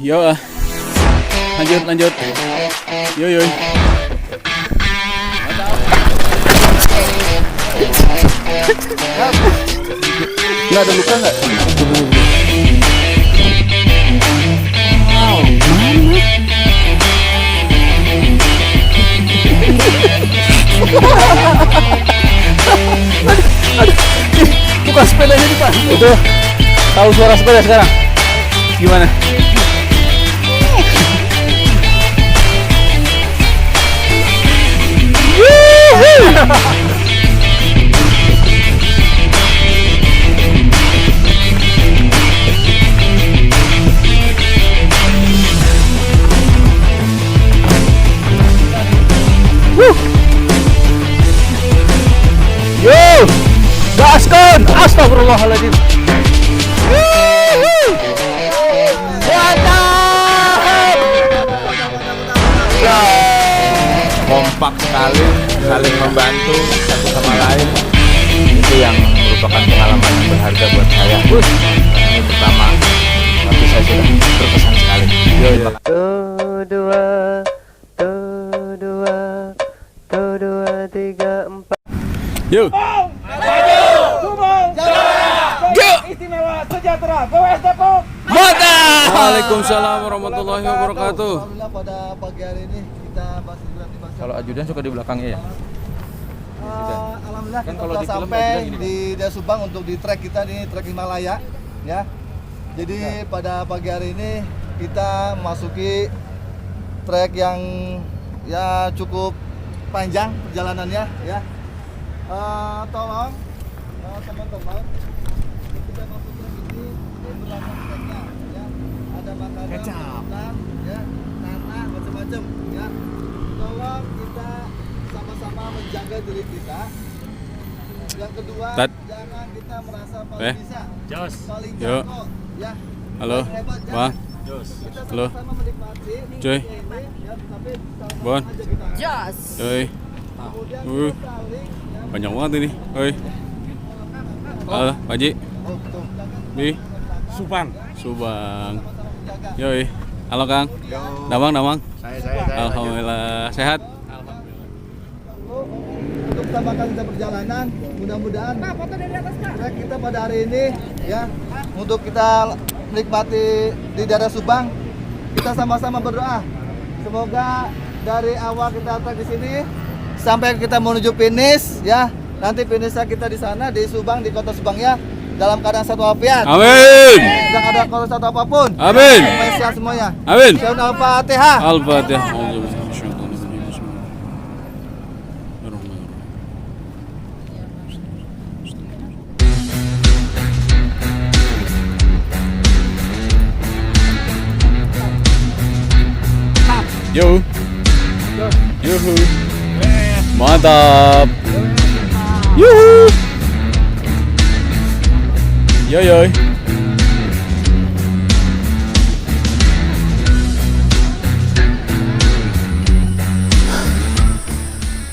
Yo, lanjut. Yo. Nggak ada luka nggak? Wow, bukan sepedanya nih Pak. Itu tahu suara sepeda sekarang? Gimana? Yo, gaskan, astagfirullahaladzim. Kompak sekali, saling membantu satu sama lain. Itu yang merupakan pengalaman yang berharga buat saya. Ini pertama, tapi saya sudah berkesan sekali. Tuh dua, tiga, empat. Yo. Istimewa sejahtera BWS Depok. Mantap. Waalaikumsalam warahmatullahi wabarakatuh. Alhamdulillah pada pagi hari ini kita masih berarti Kalau ajudan suka di belakangnya ya? alhamdulillah Kan kita kalau telah di film sampai ajudan gini, di Desa Subang untuk di trek kita di trek Himalaya ya. Jadi pada pagi hari ini kita memasuki trek yang ya cukup panjang perjalanannya ya. Tolong teman-teman kita masuk trek ini beragam treknya ya. Ada makanan, minuman, ya, tanah macam-macam ya. Tolong kita sama-sama menjaga diri kita. Yang kedua, jangan kita merasa paling bisa, paling Yo. jago, ya. Halo, Paling hebat, jangan. Bang. Kita Halo. sama-sama menikmati Cuy. ini, ya, tapi sama-sama Bon. aja kita. Yoi. Kemudian Uh. kita saling, ya, Banyak banget ini. Oi. Halo, Pak Haji. oh, betul. Di Subang. Subang. Menjaga. Yoi. Halo Kang. Damang. Saya. Alhamdulillah sehat. Untuk pertama kali kita perjalanan, mudah-mudahan trek kita pada hari ini ya, untuk kita menikmati di daerah Subang, kita sama-sama berdoa semoga dari awal kita trek di sini sampai kita menuju finish ya, nanti finishnya kita di sana di Subang, di kota Subang ya, dalam keadaan satu walafiat. Amin. Tidak ada satu apapun. Amin. Semuanya sehat semuanya. Amin. Syahun Al-Fatihah. Al-Fatihah. Yo. Yuhu. Mantap. Yuhu. Yo.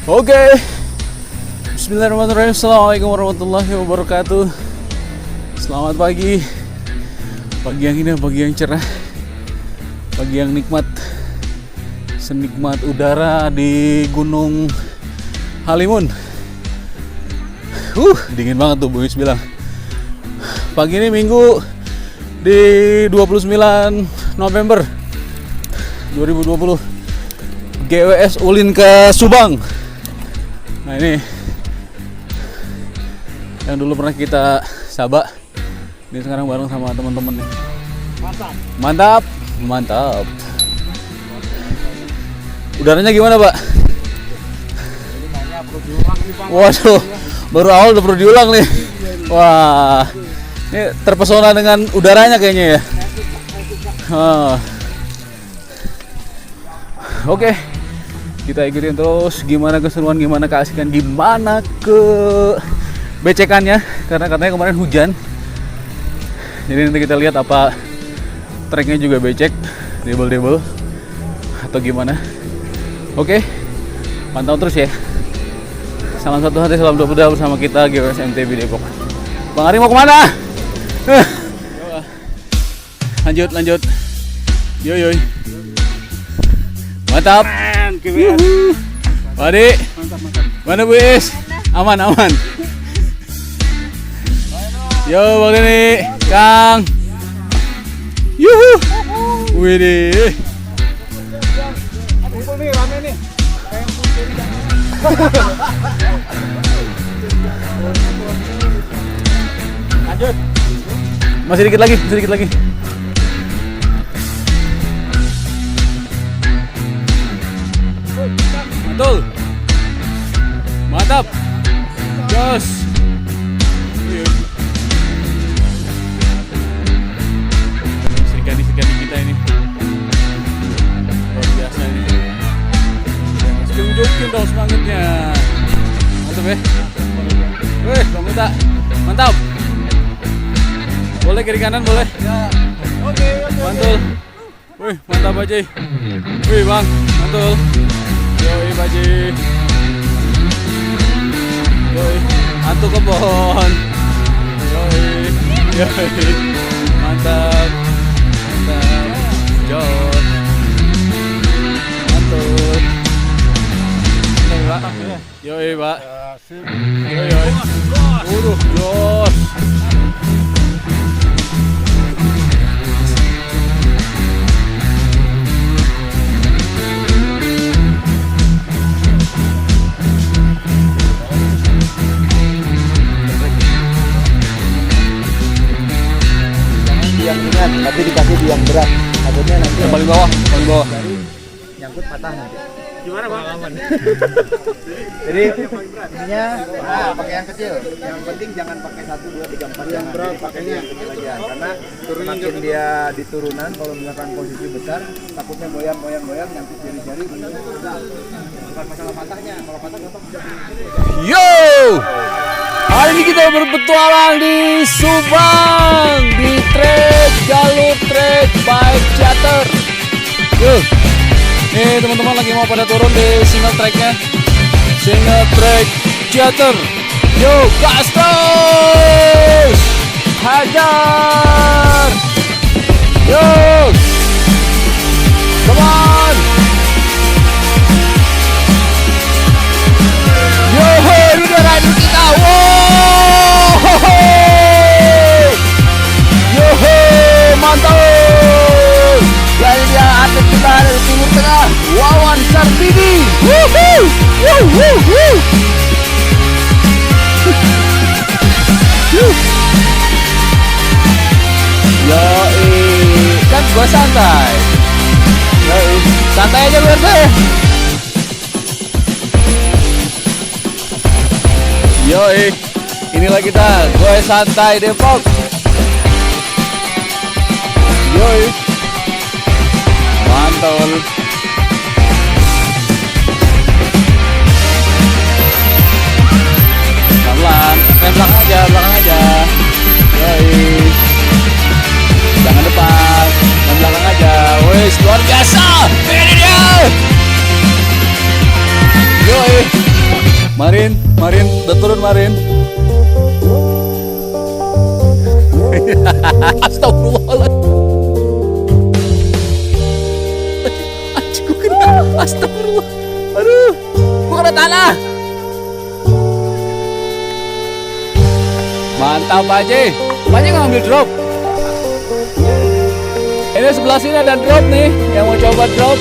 Oke. Bismillahirrahmanirrahim. Assalamualaikum warahmatullahi wabarakatuh. Selamat pagi. Pagi yang indah, pagi yang cerah, pagi yang nikmat. Senikmat udara di Gunung Halimun. Dingin banget tuh Bu Yus bilang. Pagi ini Minggu di 29 November 2020. GWS Ulin ke Subang. Nah ini yang dulu pernah kita sabak. Ini sekarang bareng sama teman-teman nih. Mantap. Udaranya gimana Pak? Waduh, baru awal udah perlu diulang nih. Wah, ini terpesona dengan udaranya kayaknya ya. Oke, kita ikutin terus gimana keseruan, gimana keasikan, gimana ke becekannya. Karena katanya kemarin hujan. Jadi nanti kita lihat apa treknya juga becek, double atau gimana. Oke, pantau terus ya. Salam satu hati, salam dua pedal bersama kita GWS MTB Depok. Bang Ari mau kemana? Lanjut. Yoi. Mantap. Yuhu. Adik. Mana Bu Is? Aman. Yo Bang Deni, Kang. Yuhu. Widih. Kumpul nih, rame nih. Lanjut. Masih dikit lagi. Mantul. Mantap. Jos. Serikandi kita ini. Luar biasa ini. Tunjukin dong semangatnya. Mantap ya. Wih, Bang Uta. Mantap. Boleh kiri kanan boleh. Oke. Mantul. Wih, mantap Baji. Wih, Bang. Mantul. Yoi Baji. Yoi. Hantu ke pohon. Yoi. Mantap. Jos. Mantul. Yoi, Pak. Yoi. Jos. Yang ringan tapi dikasih di yang berat, takutnya nanti Yang paling bawah. nyangkut patah nanti. Gimana Bang? Aman. Jadi ininya pakai yang kecil. Yang penting jangan pakai 1, 2, 3, 4 yang berat, pakainya yang kecil aja. Karena semakin dia di turunan, kalau misalkan posisi besar, takutnya goyang nyangkut jari-jari. Bukan masalah patahnya, kalau patah gampang bisa Yo! Hari ini kita berpetualang di Subang di trek jalur trek bike charter. Yo, nih teman-teman lagi mau pada turun di single tracknya, single track charter. Yo, gas terus, hajar. Yo, come on. Yo, ini udah rider kita. Wow. Yo, mantap. Ya ini dia atlet kita dari Timur Tengah, Wawan Sarbini. Yo, kan gua santai. Yo, santai aja berarti. Yoi, inilah kita, gue santai Depok. Yoi, mantul. Pelan, belakang aja. Yoi, jangan depan, dan belakang aja. Wih, luar biasa. Ini dia. Yoi. Marin, udah turun Marin. Astagfirullahaladzim. Anjing gue kena. Astagfirullah. Aduh, gue kena tanah. Mantap Baji. Baji ngambil drop. Ini sebelah sini ada drop nih. Yang mau coba drop.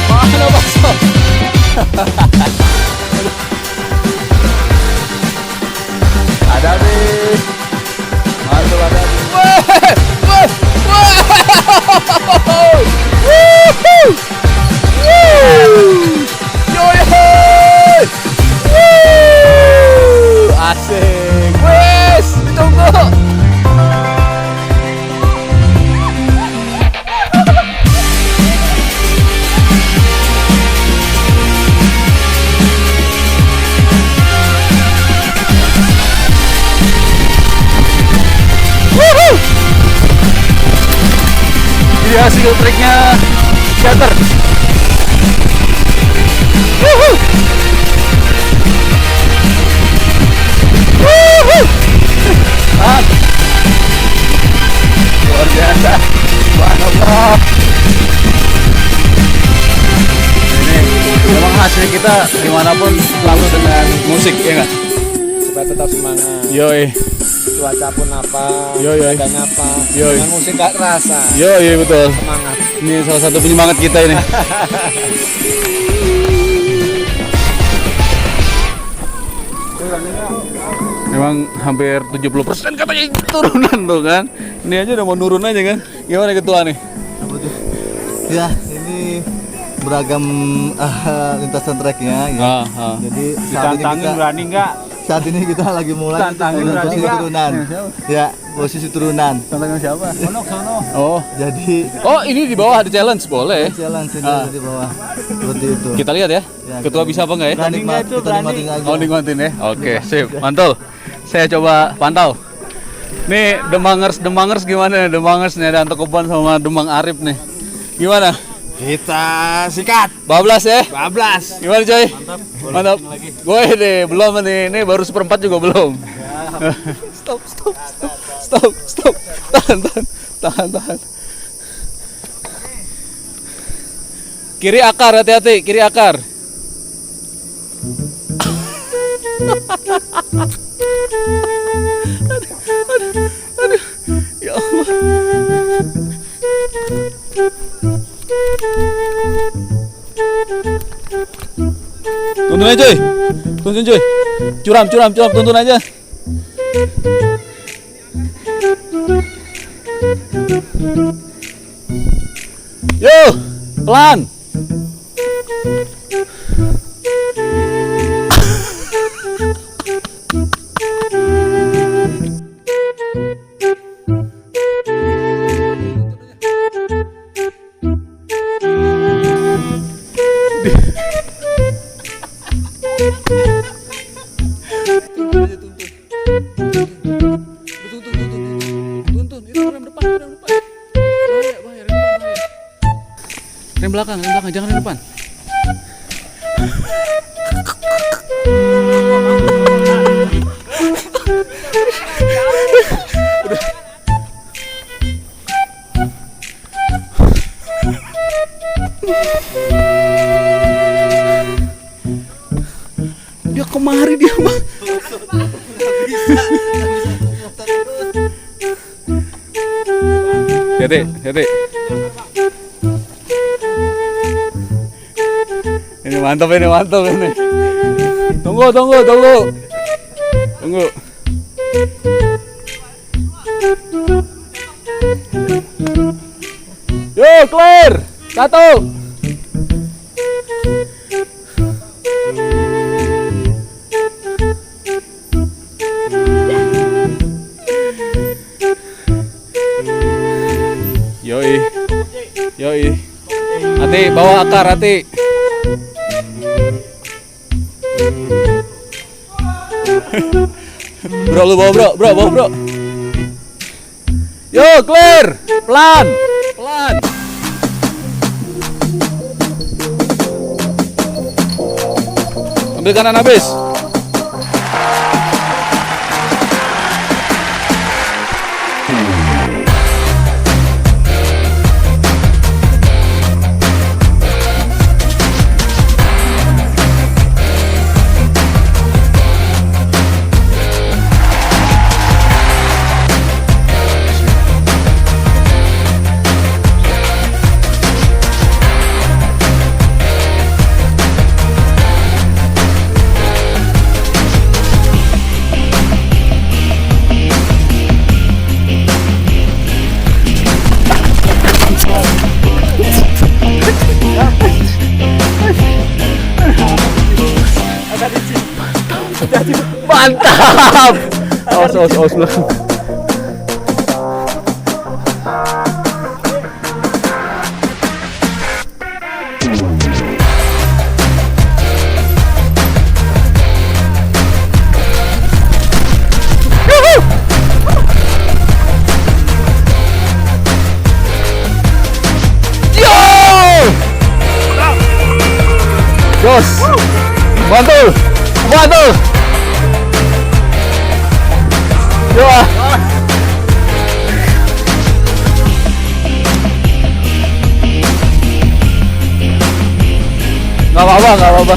Mana bakso? Ada nih. Mantul ada nih. Asik. Wes, ditunggu. Ini hasil treknya charter. motivasinya kita dimanapun selalu dengan musik, ya nggak? Supaya tetap semangat. Yoi, Cuaca pun apa, Yoi. keadaan apa. Yoi. Dengan musik gak terasa. yoi betul. Semangat. Ini salah satu penyemangat kita ini. Memang hampir 70% katanya turunan tuh kan. Ini aja udah mau nurun aja kan. Gimana ketua nih? Ya, ini beragam lintasan treknya ya. Jadi berani nggak? saat ini kita lagi mulai Tantangin dengan posisi berani nggak? turunan. Ya, posisi turunan. Tantangan siapa? Sono. Oh. Jadi Oh, ini di bawah ada challenge, boleh. jalan sini di bawah seperti itu. Kita lihat ya. Ketua bisa apa enggak ya? Kita nikmat, kita nikmatin aja. Oh, nikmatin ya. Oke, sip. Mantul. Saya coba pantau. Nih, Demangers gimana nih? Demangers nih ada Anto Koban sama Demang Arif nih. Gimana? Kita sikat. Bablas ya? Bablas. Gimana coy? Mantap. Gue deh, belum nih. Ini baru seperempat juga belum. Stop. Tahan. Kiri akar, hati-hati. Kiri akar. Aduh. Ya Allah. Tuntun aja coy. Curam, tuntun aja. Yo, pelan. Tuntun, itu rem depan. Bahaya. Rem belakang, jangan rem depan. Dia kemari dia mah. Hati. Ini mantap ini. Tunggu. Yo, clear. 1. Yoi. Hati, bawa akar, hati. Bro, lu bawa bro. Yo, clear. Pelan. Ambil kanan habis. Mantap. Awas belakang. Jos, bantu. Yo. Gak apa-apa, gak apa-apa.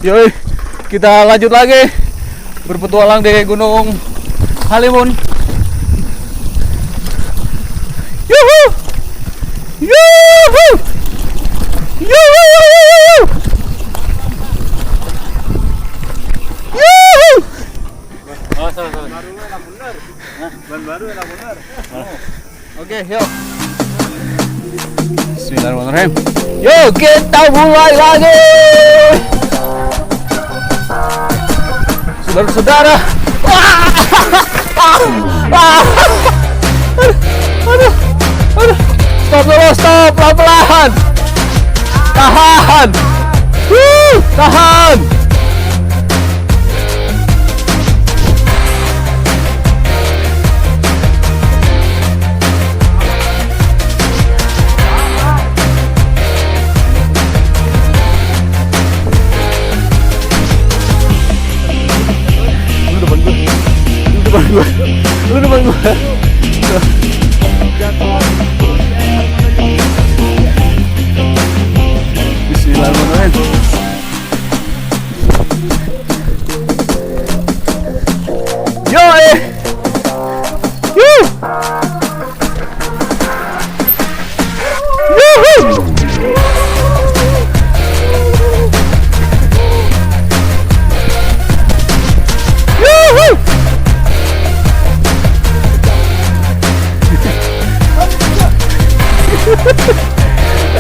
Yoi, kita lanjut lagi berpetualang di Gunung Halimun. Yuhu! Yuhu! Yuhu! Yuhu! Oh, salah. Baru enak bener. Oke, yuk. Bismillahirrahmanirrahim. Yuk, kita mulai lagi. Saudara-saudara. Aduh. Stop dulu, stop. Pelan-pelan. Tahan. Tahan. Lu depan gua. Bismillahirrahmanirrahim. Yo Yuh. Yuhu. Yuhu.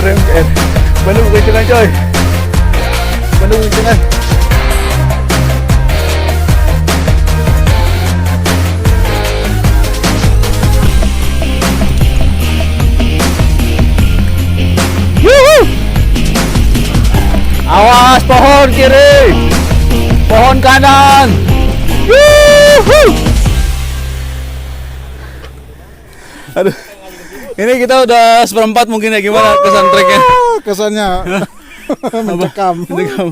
Rem Bandung kencengan coy. Bandung kencengan. Yuhu. Awas pohon kiri. Pohon kanan. Yuhu. Aduh. Ini kita udah seperempat mungkin ya, gimana kesan treknya? Kesannya mencekam.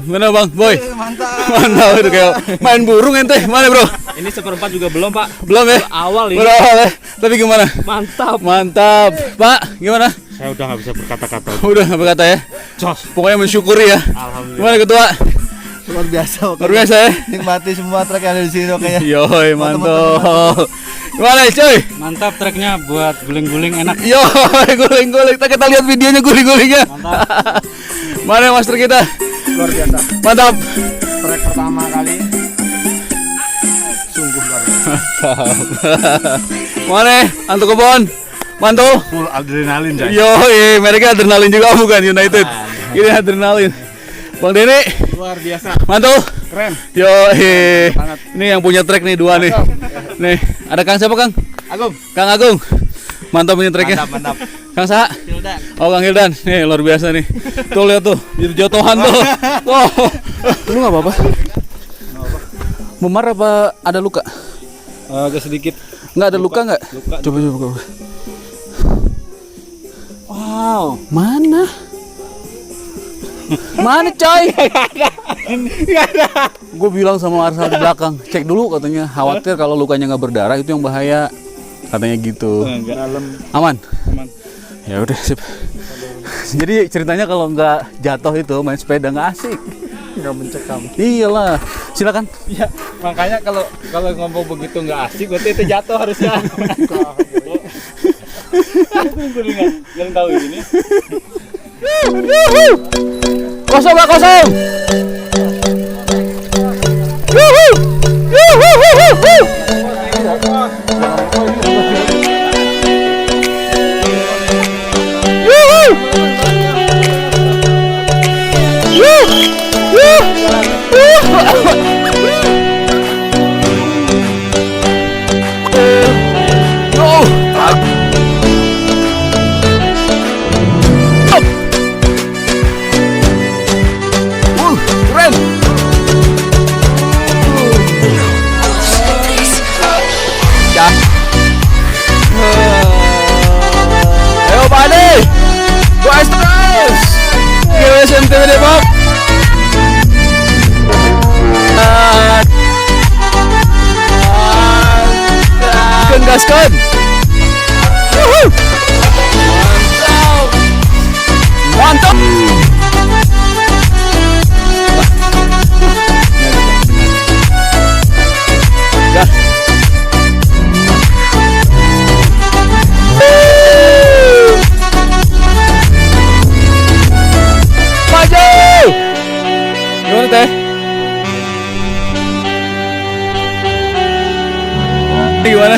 Mana bang, boy? Mantap itu kayak main burung ente. Mana bro? Ini seperempat juga belum Pak. Belum ya? Awal ini. Belum awal ya? Tapi gimana? Mantap. Pak, gimana? Saya udah nggak bisa berkata-kata. Udah nggak berkata ya? Jos. Pokoknya mensyukuri ya. Alhamdulillah. Gimana ketua? Luar biasa. Luar biasa ya? Nikmati semua trek yang ada di sini kayaknya. Yoi, mantap. Gimana coy? Mantap treknya buat guling-guling enak. Yoi, guling-guling. Kita lihat videonya guling-gulingnya. Mantap. Mana master kita? Luar biasa. Mantap. Trek pertama kali. Sungguh luar biasa. Mana? Antu kebon. Mantul. Full adrenalin Jay. Yoi, mereka adrenalin juga bukan United. Ini adrenalin. Bang Deni. Luar biasa. Mantul. Keren. Yoi. Ini yang punya trek nih dua nih. Nih, ada Kang siapa Kang? Agung. Kang Agung. Mantap ini treknya. Mantap. Kang Saha? Hildan. Oh Kang Hildan. Nih luar biasa nih. Tuh lihat tuh, jadi jotohan tuh. Tuh. Lu enggak apa-apa? Memar apa ada luka? Agak sedikit. Enggak ada luka enggak? Luka. Coba. Wow. Mana? Mana coy? Enggak ada. Gue bilang sama Arsal di belakang, cek dulu katanya, khawatir kalau lukanya nggak berdarah itu yang bahaya, katanya gitu. Enggak. Dalam. Aman? Aman. Ya udah sip. Jadi ceritanya kalau nggak jatuh itu main sepeda nggak asik. Nggak mencekam. Iyalah, silakan. Ya, makanya kalau ngomong begitu nggak asik, berarti itu jatuh harusnya. Yang tahu ini. Kosong Pak, kosong. Keren. Ayo Pak Ade, gas terus. GWS MTB Depok. gaskan. Wuhu. Mantap. Ya. Maju. Gimana teh? Gimana?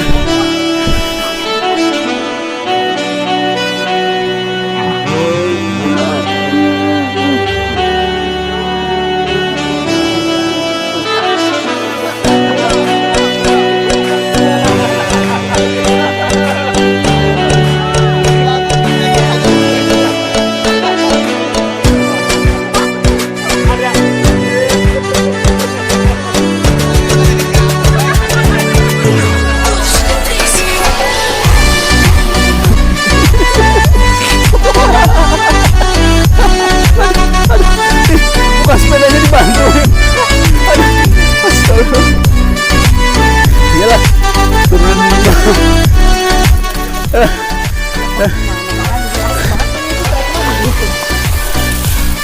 Bukan sepedanya dibantu. Aduh, astagfirullah. Iyalah, turunan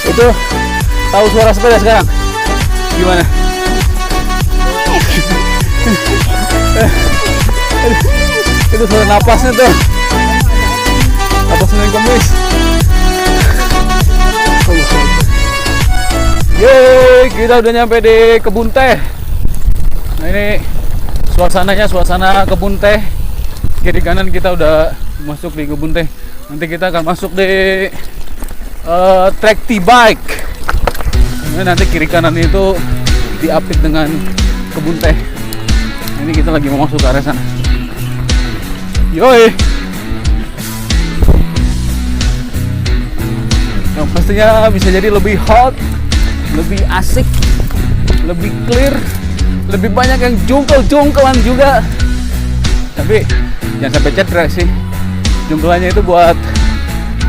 itu tahu suara sepeda sekarang? Gimana? Itu suara napasnya tuh. Napas Senin Kemis. Yeay, kita udah nyampe di kebun teh. Nah ini suasananya, suasana kebun teh. Kiri kanan kita udah masuk di kebun teh. Nanti kita akan masuk di track T-bike. Nah, nanti kiri kanan itu diapit dengan kebun teh. Ini kita lagi mau masuk ke area sana. Yoi. Yang pastinya bisa jadi lebih hot, lebih asik, lebih clear, lebih banyak yang jungkel-jungkelan juga. Tapi jangan sampai cedera sih. Jungkelannya itu buat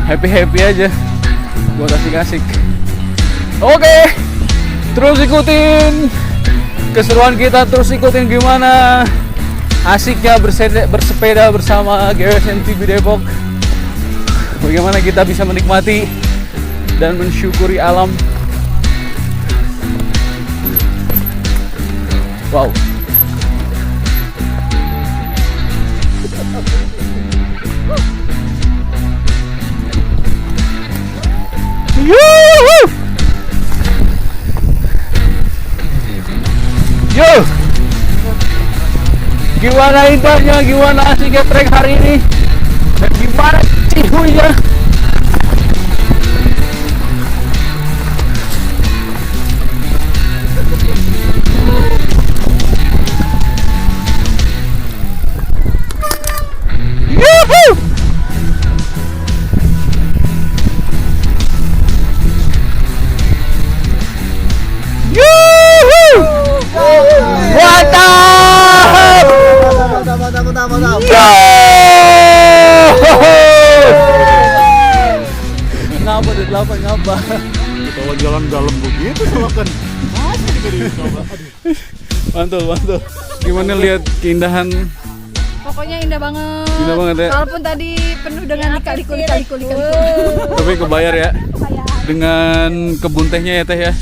happy-happy aja, buat asik-asik. Oke, terus ikutin keseruan kita, terus ikutin gimana asiknya bersepeda bersama GWS MTB Depok. Bagaimana kita bisa menikmati dan mensyukuri alam. Wow. Yuhu. Yo. Gimana indahnya, gimana asiknya trek hari ini? Dan gimana cihuinya? Mantap. Ngapa deh, ngapa? Kalau jalan dalam begitu kan. Mantul. Gimana lihat keindahan? Pokoknya indah banget. Indah banget ya. Walaupun tadi penuh dengan kali-kali. Tapi kebayar ya dengan kebun tehnya ya teh ya.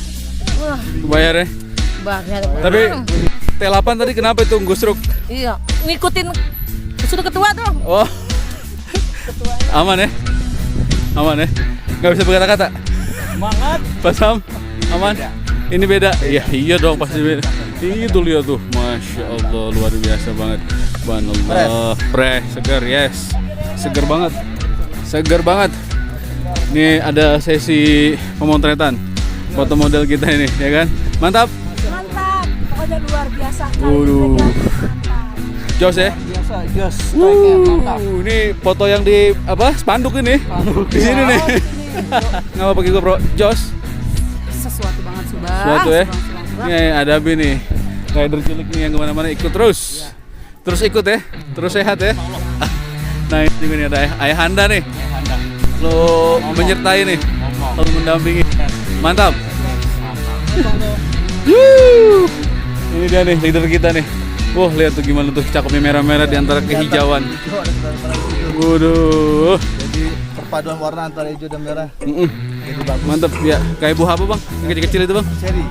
Wah, Kebayar ya. banget. Tapi T8 tadi kenapa itu ngusruk? Iya, ngikutin sudah ketua tuh. Oh. Aman ya? Gak bisa berkata-kata. Semangat. Pasam? Aman? Ini beda? Iya dong pasti beda. Itu lihat tuh, Masya Allah, luar biasa banget. Subhanallah, fresh, segar, yes. Segar banget. Ini ada sesi pemotretan foto model kita ini, ya kan? Mantap. Pokoknya luar biasa. Waduh. Jos ya? Jos. Ini foto yang di apa? Spanduk ini. Di sini nih. Ngapa pakai GoPro? Jos. Sesuatu banget Subang. Suatu ya. Subang. Ini ada Abi nih. Rider cilik nih yang kemana-mana ikut terus. Terus ikut ya. Terus sehat ya. Nah ini juga nih ada Ayahanda nih. Lo menyertai nih. Lo mendampingi. Mantap. Ini dia nih leader kita nih. Wah, lihat tuh gimana tuh cakepnya merah-merah di antara kehijauan. Hijau ada antara hijau. Waduh. Jadi perpaduan warna antara hijau dan merah. Jadi bagus. Mantep ya. Kayak buah apa bang? Yang kecil-kecil itu bang? Cherry.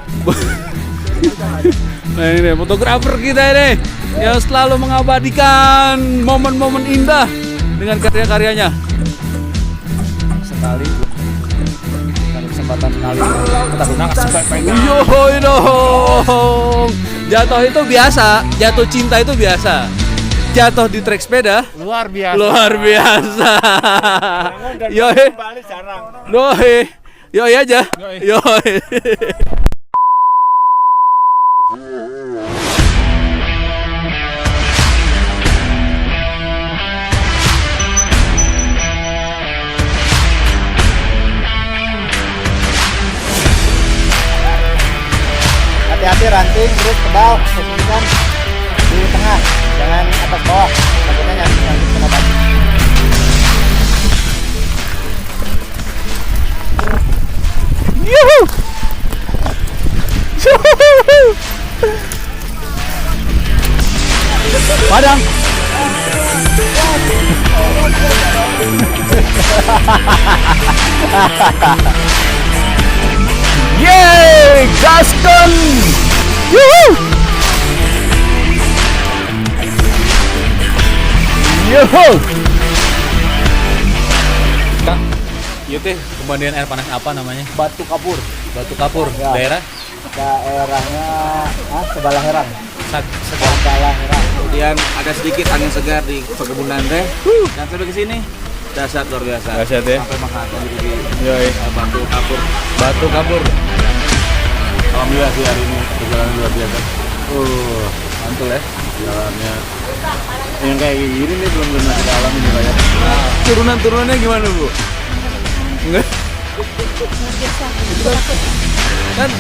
Nah ini deh, fotografer kita ini yang selalu mengabadikan momen-momen indah dengan karya-karyanya. Sekali ada kesempatan sekali kita gunakan sebaik-baiknya. Yohoi dong. Jatuh itu biasa, jatuh cinta itu biasa. Jatuh di trek sepeda Luar biasa. luar biasa. Yoi. Yoi. Yoi aja. Yoi. Hati-hati ranting terus tebal, posisikan di tengah, jangan atas bawah. Takutnya nanti kena batu. Yuhu. Padang. Yeay, gaskan. Yuhu. Yuhu. Kak, itu teh pemandian air panas apa namanya? Batu kapur, Batu Kapur, Ya. daerah daerahnya sebelah herang. Sekarang. Sebelah herang. Kemudian ada sedikit angin segar di perkebunan teh. Dan sampai ke sini dahsyat luar biasa. Dahsyat ya. Sampai makan di Yoi. Batu Kapur. Batu Kapur. Alhamdulillah sih hari ini perjalanan luar biasa. Mantul ya. Jalannya yang kayak gini nih belum pernah kita alami nih kayak. Turunan-turunannya gimana, Bu? Enggak. Kan